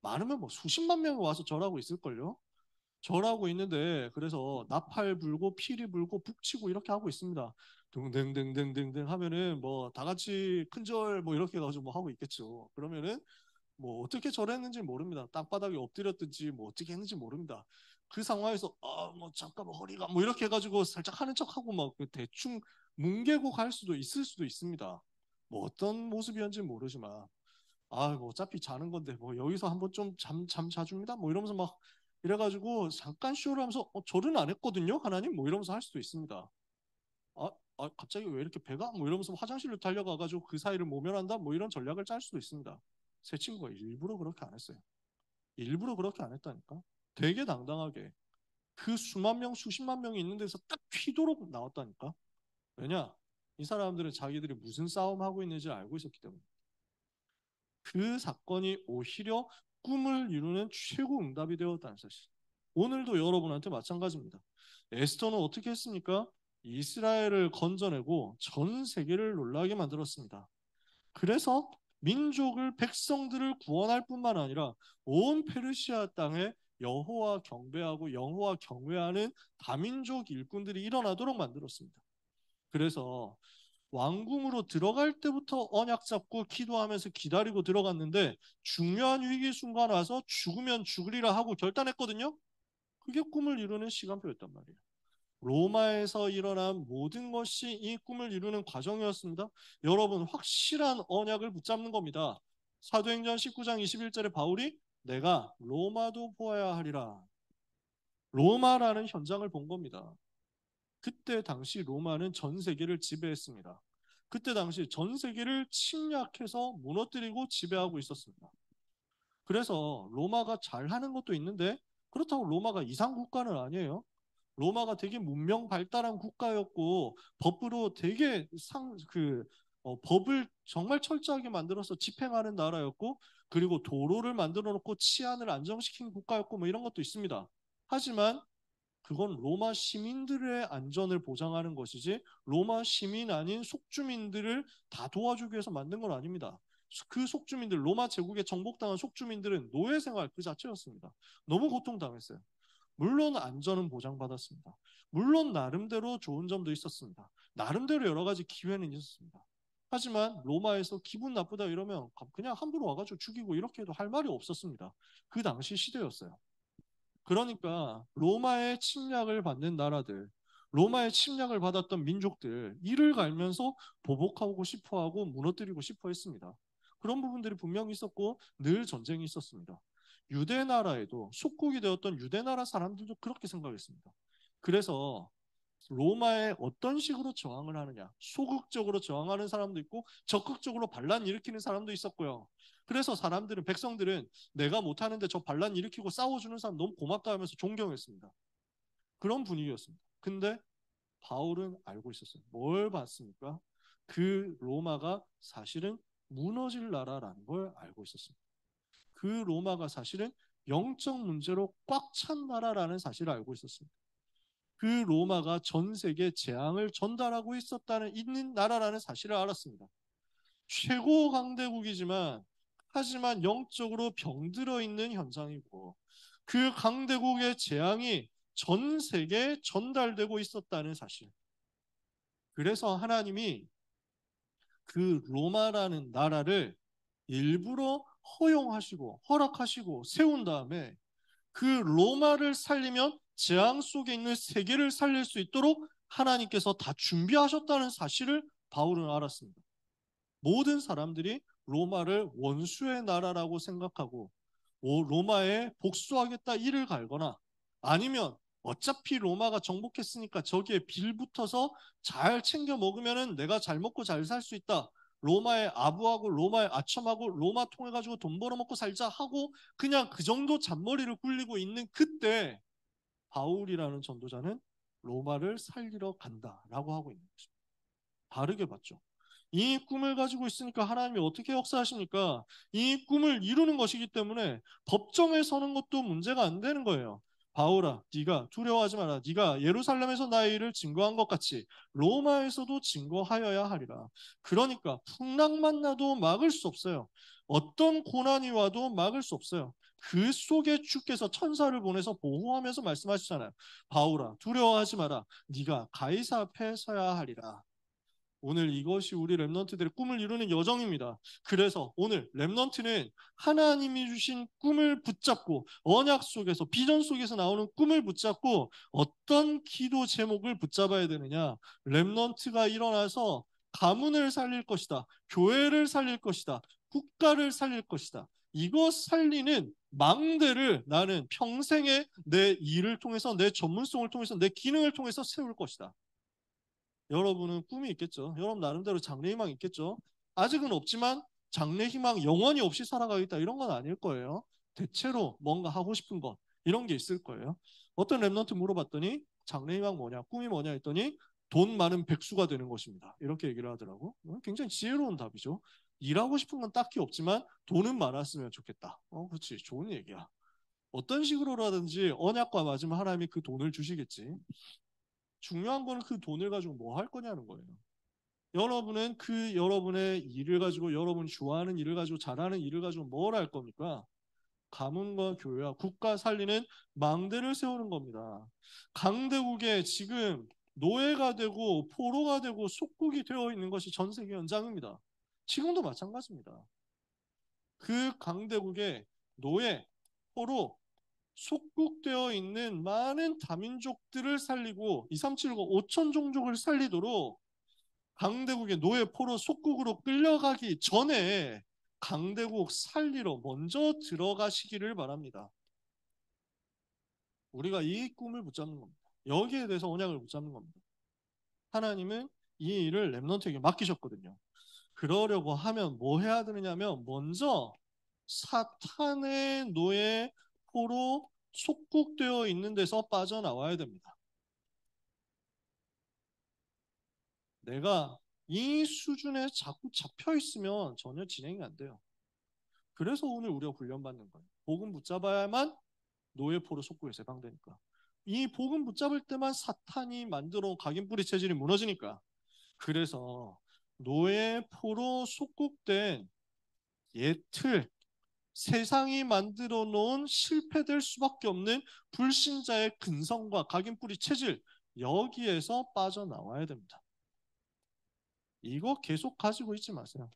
많으면 뭐 수십만 명이 와서 절하고 있을걸요. 절하고 있는데 그래서 나팔 불고 피리 불고 북치고 이렇게 하고 있습니다. 등등등등등등 하면은 뭐 다 같이 큰절 뭐 이렇게 해가지고 뭐 하고 있겠죠. 그러면은 뭐 어떻게 절했는지 모릅니다. 땅바닥에 엎드렸든지 뭐 어떻게 했는지 모릅니다. 그 상황에서 뭐 잠깐만 허리가 뭐 이렇게 해가지고 살짝 하는 척하고 막 대충 뭉개고 갈 수도 있을 수도 있습니다. 뭐 어떤 모습이었는지 모르지만 뭐 어차피 자는 건데 뭐 여기서 한번 좀 잠 자줍니다 뭐 이러면서 막 이래가지고 잠깐 쇼를 하면서 절은 안 했거든요 하나님 뭐 이러면서 할 수도 있습니다. 갑자기 왜 이렇게 배가 뭐 이러면서 화장실로 달려가가지고 그 사이를 모면한다 뭐 이런 전략을 짤 수도 있습니다. 제 친구가 일부러 그렇게 안 했어요. 일부러 그렇게 안 했다니까. 되게 당당하게 그 수만 명 수십만 명이 있는 데서 딱 튀도록 나왔다니까. 왜냐? 이 사람들은 자기들이 무슨 싸움하고 있는지 알고 있었기 때문에. 그 사건이 오히려 꿈을 이루는 최고 응답이 되었다는 사실. 오늘도 여러분한테 마찬가지입니다. 에스더는 어떻게 했습니까? 이스라엘을 건져내고 전 세계를 놀라게 만들었습니다. 그래서 민족을 백성들을 구원할 뿐만 아니라 온 페르시아 땅에 여호와 경배하고 여호와 경외하는 다민족 일꾼들이 일어나도록 만들었습니다. 그래서 왕궁으로 들어갈 때부터 언약 잡고 기도하면서 기다리고 들어갔는데 중요한 위기 순간 와서 죽으면 죽으리라 하고 결단했거든요. 그게 꿈을 이루는 시간표였단 말이에요. 로마에서 일어난 모든 것이 이 꿈을 이루는 과정이었습니다. 여러분 확실한 언약을 붙잡는 겁니다. 사도행전 19장 21절에 바울이 내가 로마도 보아야 하리라. 로마라는 현장을 본 겁니다. 그때 당시 로마는 전 세계를 지배했습니다. 그때 당시 전 세계를 침략해서 무너뜨리고 지배하고 있었습니다. 그래서 로마가 잘하는 것도 있는데 그렇다고 로마가 이상 국가는 아니에요. 로마가 되게 문명 발달한 국가였고 법으로 되게 법을 정말 철저하게 만들어서 집행하는 나라였고 그리고 도로를 만들어 놓고 치안을 안정시킨 국가였고 뭐 이런 것도 있습니다. 하지만 그건 로마 시민들의 안전을 보장하는 것이지 로마 시민 아닌 속주민들을 다 도와주기 위해서 만든 건 아닙니다. 그 속주민들, 로마 제국에 정복당한 속주민들은 노예 생활 그 자체였습니다. 너무 고통당했어요. 물론 안전은 보장받았습니다. 물론 나름대로 좋은 점도 있었습니다. 나름대로 여러 가지 기회는 있었습니다. 하지만 로마에서 기분 나쁘다 이러면 그냥 함부로 와가지고 죽이고 이렇게 해도 할 말이 없었습니다. 그 당시 시대였어요. 그러니까 로마의 침략을 받는 나라들, 로마의 침략을 받았던 민족들 이를 갈면서 보복하고 싶어하고 무너뜨리고 싶어 했습니다. 그런 부분들이 분명히 있었고 늘 전쟁이 있었습니다. 유대 나라에도 속국이 되었던 유대 나라 사람들도 그렇게 생각했습니다. 그래서 로마에 어떤 식으로 저항을 하느냐, 소극적으로 저항하는 사람도 있고 적극적으로 반란 일으키는 사람도 있었고요. 그래서 백성들은 내가 못하는데 저 반란 일으키고 싸워주는 사람 너무 고맙다 하면서 존경했습니다. 그런 분위기였습니다. 근데 바울은 알고 있었어요. 뭘 봤습니까? 그 로마가 사실은 무너질 나라라는 걸 알고 있었습니다. 그 로마가 사실은 영적 문제로 꽉 찬 나라라는 사실을 알고 있었습니다. 그 로마가 전 세계에 재앙을 전달하고 있는 나라라는 사실을 알았습니다. 최고 강대국이지만 하지만 영적으로 병들어 있는 현장이고 그 강대국의 재앙이 전 세계에 전달되고 있었다는 사실. 그래서 하나님이 그 로마라는 나라를 일부러 허용하시고 허락하시고 세운 다음에 그 로마를 살리면 재앙 속에 있는 세계를 살릴 수 있도록 하나님께서 다 준비하셨다는 사실을 바울은 알았습니다. 모든 사람들이 로마를 원수의 나라라고 생각하고 로마에 복수하겠다 이를 갈거나 아니면 어차피 로마가 정복했으니까 저기에 빌붙어서 잘 챙겨 먹으면은 내가 잘 먹고 잘 살 수 있다. 로마에 아부하고 로마에 아첨하고 로마 통해가지고 돈 벌어먹고 살자 하고 그냥 그 정도 잔머리를 굴리고 있는 그때 바울이라는 전도자는 로마를 살리러 간다라고 하고 있는 거죠. 다르게 봤죠. 이 꿈을 가지고 있으니까 하나님이 어떻게 역사하십니까? 이 꿈을 이루는 것이기 때문에 법정에 서는 것도 문제가 안 되는 거예요. 바울아, 네가 두려워하지 마라. 네가 예루살렘에서 나의 일을 증거한 것 같이 로마에서도 증거하여야 하리라. 그러니까 풍랑만 나도 막을 수 없어요. 어떤 고난이 와도 막을 수 없어요. 그 속에 주께서 천사를 보내서 보호하면서 말씀하시잖아요. 바울아, 두려워하지 마라. 네가 가이사 앞에 서야 하리라. 오늘 이것이 우리 렘넌트들의 꿈을 이루는 여정입니다. 그래서 오늘 렘넌트는 하나님이 주신 꿈을 붙잡고 언약 속에서 비전 속에서 나오는 꿈을 붙잡고 어떤 기도 제목을 붙잡아야 되느냐. 렘넌트가 일어나서 가문을 살릴 것이다. 교회를 살릴 것이다. 국가를 살릴 것이다. 이것 살리는 망대를 나는 평생에 내 일을 통해서 내 전문성을 통해서 내 기능을 통해서 세울 것이다. 여러분은 꿈이 있겠죠. 여러분 나름대로 장래희망 있겠죠. 아직은 없지만 장래희망 영원히 없이 살아가겠다 이런 건 아닐 거예요. 대체로 뭔가 하고 싶은 것 이런 게 있을 거예요. 어떤 랩런트 물어봤더니 장래희망 뭐냐, 꿈이 뭐냐 했더니 돈 많은 백수가 되는 것입니다. 이렇게 얘기를 하더라고. 굉장히 지혜로운 답이죠. 일하고 싶은 건 딱히 없지만 돈은 많았으면 좋겠다. 그렇지. 좋은 얘기야. 어떤 식으로라든지 언약과 맞으면 하나님이 그 돈을 주시겠지. 중요한 거는 그 돈을 가지고 뭐 할 거냐는 거예요. 여러분은 그 여러분의 일을 가지고 여러분이 좋아하는 일을 가지고 잘하는 일을 가지고 뭘 할 겁니까? 가문과 교회와 국가 살리는 망대를 세우는 겁니다. 강대국에 지금 노예가 되고 포로가 되고 속국이 되어 있는 것이 전 세계 연장입니다. 지금도 마찬가지입니다. 그 강대국에 노예, 포로, 속국되어 있는 많은 다민족들을 살리고 2, 3, 7, 9, 5천 종족을 살리도록 강대국의 노예 포로 속국으로 끌려가기 전에 강대국 살리러 먼저 들어가시기를 바랍니다. 우리가 이 꿈을 붙잡는 겁니다. 여기에 대해서 언약을 붙잡는 겁니다. 하나님은 이 일을 렘넌트에게 맡기셨거든요. 그러려고 하면 뭐 해야 되느냐면 먼저 사탄의 노예 포로 속국되어 있는 데서 빠져나와야 됩니다. 내가 이 수준에 자꾸 잡혀 있으면 전혀 진행이 안 돼요. 그래서 오늘 우리가 훈련받는 거예요. 복음 붙잡아야만 노예포로 속국에서 해방되니까. 이 복음 붙잡을 때만 사탄이 만들어 각인뿌리 체질이 무너지니까. 그래서 노예포로 속국된 옛틀, 세상이 만들어 놓은 실패될 수밖에 없는 불신자의 근성과 각인뿌리 체질, 여기에서 빠져나와야 됩니다. 이거 계속 가지고 있지 마세요.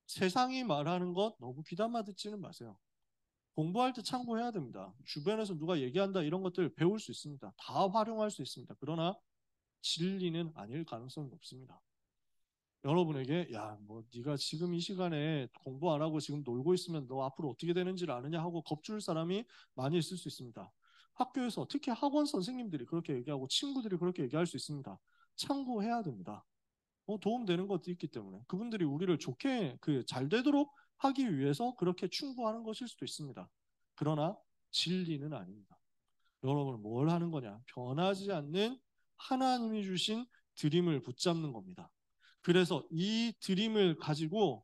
세상이 말하는 것 너무 귀담아 듣지는 마세요. 공부할 때 참고해야 됩니다. 주변에서 누가 얘기한다 이런 것들 배울 수 있습니다. 다 활용할 수 있습니다. 그러나 진리는 아닐 가능성이 높습니다. 여러분에게 야, 뭐 네가 지금 이 시간에 공부 안 하고 지금 놀고 있으면 너 앞으로 어떻게 되는지를 아느냐 하고 겁줄 사람이 많이 있을 수 있습니다. 학교에서 특히 학원 선생님들이 그렇게 얘기하고 친구들이 그렇게 얘기할 수 있습니다. 참고해야 됩니다. 도움되는 것도 있기 때문에 그분들이 우리를 좋게 잘 되도록 하기 위해서 그렇게 충고하는 것일 수도 있습니다. 그러나 진리는 아닙니다. 여러분은 뭘 하는 거냐? 변하지 않는 하나님이 주신 드림을 붙잡는 겁니다. 그래서 이 드림을 가지고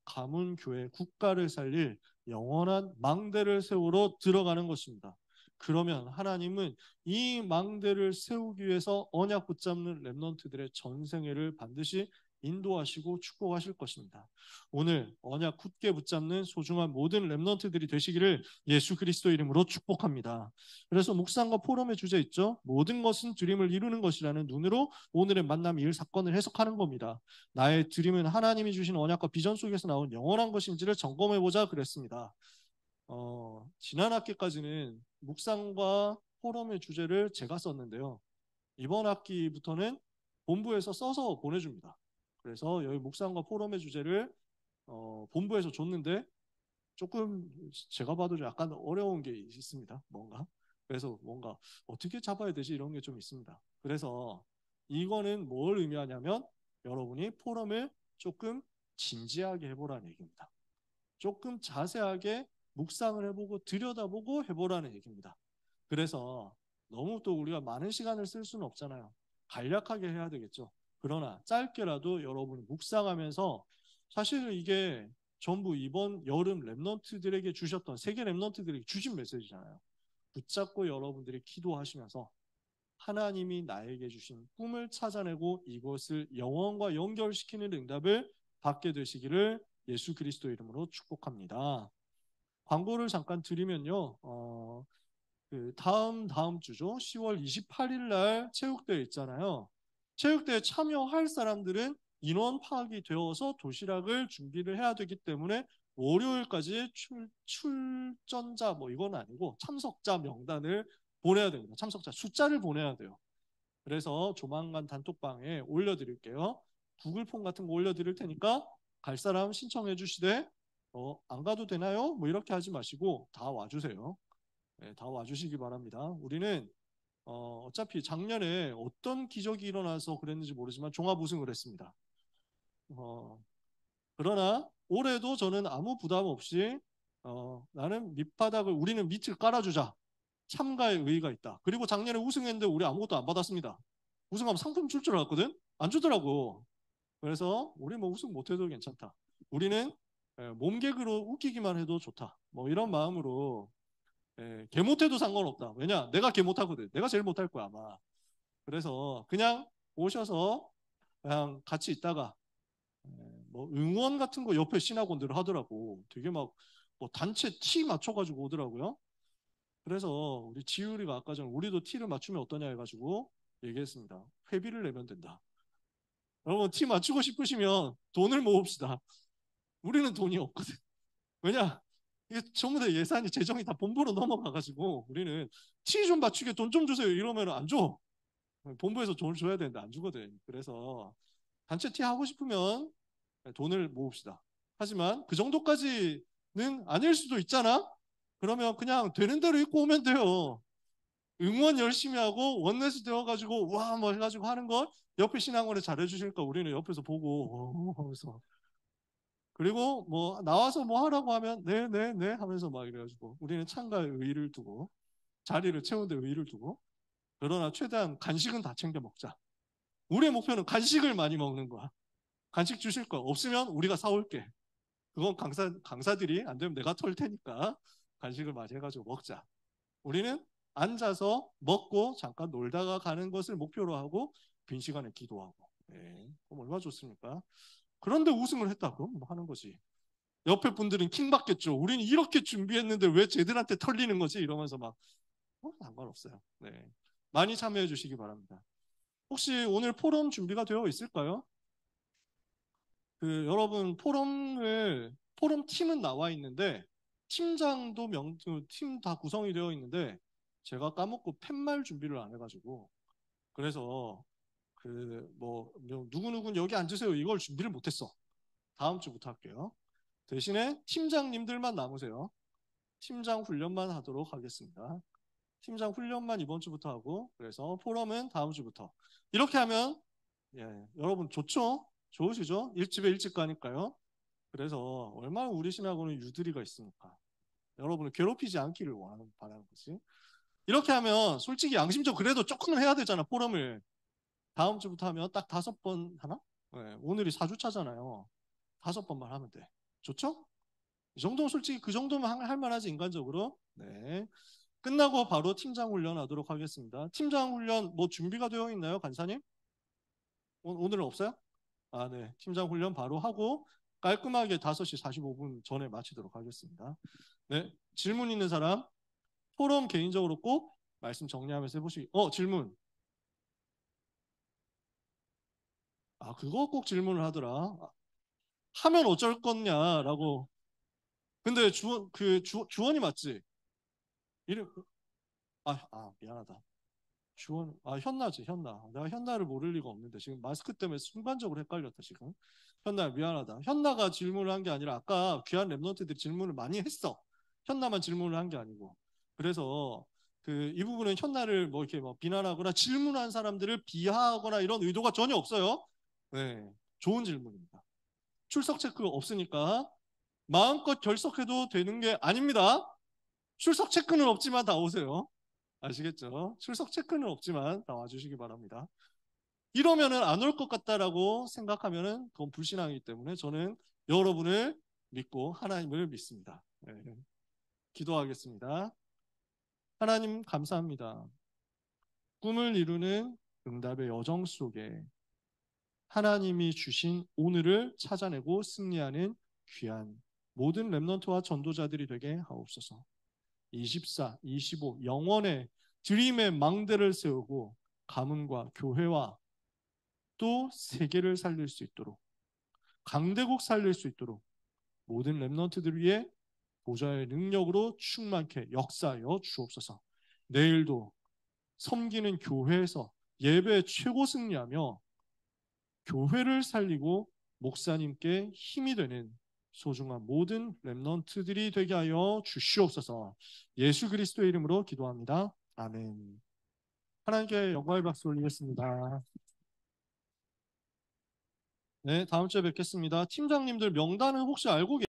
가문, 교회, 국가를 살릴 영원한 망대를 세우러 들어가는 것입니다. 그러면 하나님은 이 망대를 세우기 위해서 언약 붙잡는 렘넌트들의 전생애를 반드시 인도하시고 축복하실 것입니다. 오늘 언약 굳게 붙잡는 소중한 모든 렘넌트들이 되시기를 예수 그리스도 이름으로 축복합니다. 그래서 묵상과 포럼의 주제 있죠. 모든 것은 드림을 이루는 것이라는 눈으로 오늘의 만남 일 사건을 해석하는 겁니다. 나의 드림은 하나님이 주신 언약과 비전 속에서 나온 영원한 것인지를 점검해보자 그랬습니다. 지난 학기까지는 묵상과 포럼의 주제를 제가 썼는데요. 이번 학기부터는 본부에서 써서 보내줍니다. 그래서 여기 묵상과 포럼의 주제를 본부에서 줬는데 조금 제가 봐도 약간 어려운 게 있습니다. 뭔가. 그래서 뭔가 어떻게 잡아야 되지 이런 게 좀 있습니다. 그래서 이거는 뭘 의미하냐면 여러분이 포럼을 조금 진지하게 해보라는 얘기입니다. 조금 자세하게 묵상을 해보고 들여다보고 해보라는 얘기입니다. 그래서 너무 또 우리가 많은 시간을 쓸 수는 없잖아요. 간략하게 해야 되겠죠. 그러나 짧게라도 여러분이 묵상하면서 사실 이게 전부 이번 여름 랩런트들에게 주셨던 세계 랩런트들에게 주신 메시지잖아요. 붙잡고 여러분들이 기도하시면서 하나님이 나에게 주신 꿈을 찾아내고 이것을 영원과 연결시키는 응답을 받게 되시기를 예수 그리스도 이름으로 축복합니다. 광고를 잠깐 드리면요. 그 다음 주죠. 10월 28일 날 체육대회 있잖아요. 체육대회 참여할 사람들은 인원 파악이 되어서 도시락을 준비를 해야 되기 때문에 월요일까지 출전자 뭐 이건 아니고 참석자 명단을 보내야 됩니다. 참석자 숫자를 보내야 돼요. 그래서 조만간 단톡방에 올려드릴게요. 구글 폼 같은 거 올려드릴 테니까 갈 사람 신청해 주시되 안 가도 되나요? 뭐 이렇게 하지 마시고 다 와주세요. 네, 다 와주시기 바랍니다. 우리는 어차피 작년에 어떤 기적이 일어나서 그랬는지 모르지만 종합 우승을 했습니다. 그러나 올해도 저는 아무 부담 없이 나는 밑바닥을 우리는 밑을 깔아주자. 참가의 의의가 있다. 그리고 작년에 우승했는데 우리 아무것도 안 받았습니다. 우승하면 상품 줄 줄 알았거든? 안 주더라고. 그래서 우리 뭐 우승 못해도 괜찮다. 우리는 몸개그로 웃기기만 해도 좋다. 뭐 이런 마음으로 개 못해도 상관없다. 왜냐? 내가 개 못하거든. 내가 제일 못할 거야 아마. 그래서 그냥 오셔서 그냥 같이 있다가 뭐 응원 같은 거 옆에 신학원들 하더라고. 되게 막 뭐 단체 티 맞춰가지고 오더라고요. 그래서 우리 지율이가 아까 전에 우리도 티를 맞추면 어떠냐 해가지고 얘기했습니다. 회비를 내면 된다. 여러분 티 맞추고 싶으시면 돈을 모읍시다. 우리는 돈이 없거든. 왜냐? 이게 전부 다 예산이 재정이 다 본부로 넘어가가지고 우리는 티 좀 맞추게 돈 좀 주세요 이러면 안 줘. 본부에서 돈을 줘야 되는데 안 주거든. 그래서 단체 티 하고 싶으면 돈을 모읍시다. 하지만 그 정도까지는 아닐 수도 있잖아. 그러면 그냥 되는 대로 입고 오면 돼요. 응원 열심히 하고 원내스 되어가지고 와 뭐 해가지고 하는 걸 옆에 신앙원에 잘해주실까 우리는 옆에서 보고 하면서 그리고 뭐 나와서 뭐 하라고 하면 네 하면서 막 이래가지고 우리는 참가의 의의를 두고 자리를 채우는 데 의의를 두고 그러나 최대한 간식은 다 챙겨 먹자. 우리의 목표는 간식을 많이 먹는 거야. 간식 주실 거 없으면 우리가 사올게. 그건 강사들이 안 되면 내가 털 테니까 간식을 많이 해가지고 먹자. 우리는 앉아서 먹고 잠깐 놀다가 가는 것을 목표로 하고 빈 시간에 기도하고. 네, 그럼 얼마나 좋습니까? 그런데 우승을 했다 그럼 뭐 하는 거지. 옆에 분들은 킹 받겠죠. 우리는 이렇게 준비했는데 왜 쟤들한테 털리는 거지? 이러면서 막 상관없어요. 네, 많이 참여해 주시기 바랍니다. 혹시 오늘 포럼 준비가 되어 있을까요? 그 여러분 포럼 팀은 나와 있는데 팀장도 팀 다 구성이 되어 있는데 제가 까먹고 팻말 준비를 안 해가지고 그래서 그 뭐 누구누군 여기 앉으세요 이걸 준비를 못했어. 다음 주부터 할게요. 대신에 팀장님들만 남으세요. 팀장 훈련만 하도록 하겠습니다. 팀장 훈련만 이번 주부터 하고 그래서 포럼은 다음 주부터 이렇게 하면 여러분 좋죠? 좋으시죠? 일집에 일찍 가니까요. 그래서 얼마나 우리 신학원은 유두리가 있습니까? 여러분을 괴롭히지 않기를 바라는 거지. 이렇게 하면 솔직히 양심적으로 그래도 조금은 해야 되잖아, 포럼을. 다음 주부터 하면 딱 5번 하나? 네, 오늘이 4주차잖아요. 5번만 하면 돼. 좋죠? 이 정도면 솔직히 그 정도면 할 만하지, 인간적으로. 네. 끝나고 바로 팀장 훈련 하도록 하겠습니다. 팀장 훈련 뭐 준비가 되어 있나요, 간사님? 오늘은 없어요? 아, 네. 팀장 훈련 바로 하고 깔끔하게 5시 45분 전에 마치도록 하겠습니다. 네. 질문 있는 사람? 포럼 개인적으로 꼭 말씀 정리하면서 해보시기. 질문. 아, 그거 꼭 질문을 하더라. 하면 어쩔 거냐라고. 근데 주원이 맞지? 이름, 미안하다. 현나지, 현나. 내가 현나를 모를 리가 없는데 지금 마스크 때문에 순간적으로 헷갈렸다 지금. 현나 미안하다. 현나가 질문을 한 게 아니라 아까 귀한 랩런트들이 질문을 많이 했어. 현나만 질문을 한 게 아니고. 그래서 이 부분은 현나를 뭐 이렇게 뭐 비난하거나 질문한 사람들을 비하하거나 이런 의도가 전혀 없어요. 네, 좋은 질문입니다. 출석 체크 없으니까 마음껏 결석해도 되는 게 아닙니다. 출석 체크는 없지만 다 오세요. 아시겠죠? 출석 체크는 없지만 다 와주시기 바랍니다. 이러면은 안 올 것 같다라고 생각하면은 그건 불신앙이기 때문에 저는 여러분을 믿고 하나님을 믿습니다. 네. 기도하겠습니다. 하나님 감사합니다. 꿈을 이루는 응답의 여정 속에 하나님이 주신 오늘을 찾아내고 승리하는 귀한 모든 렘넌트와 전도자들이 되게 하옵소서. 24, 25 영원의 드림의 망대를 세우고 가문과 교회와 또 세계를 살릴 수 있도록 강대국 살릴 수 있도록 모든 렘넌트들 위해 보좌의 능력으로 충만케 역사하여 주옵소서. 내일도 섬기는 교회에서 예배 최고 승리하며 교회를 살리고 목사님께 힘이 되는 소중한 모든 렘넌트들이 되게 하여 주시옵소서. 예수 그리스도의 이름으로 기도합니다. 아멘. 하나님께 영광의 박수 올리겠습니다. 네, 다음 주에 뵙겠습니다. 팀장님들 명단은 혹시 알고 계세요?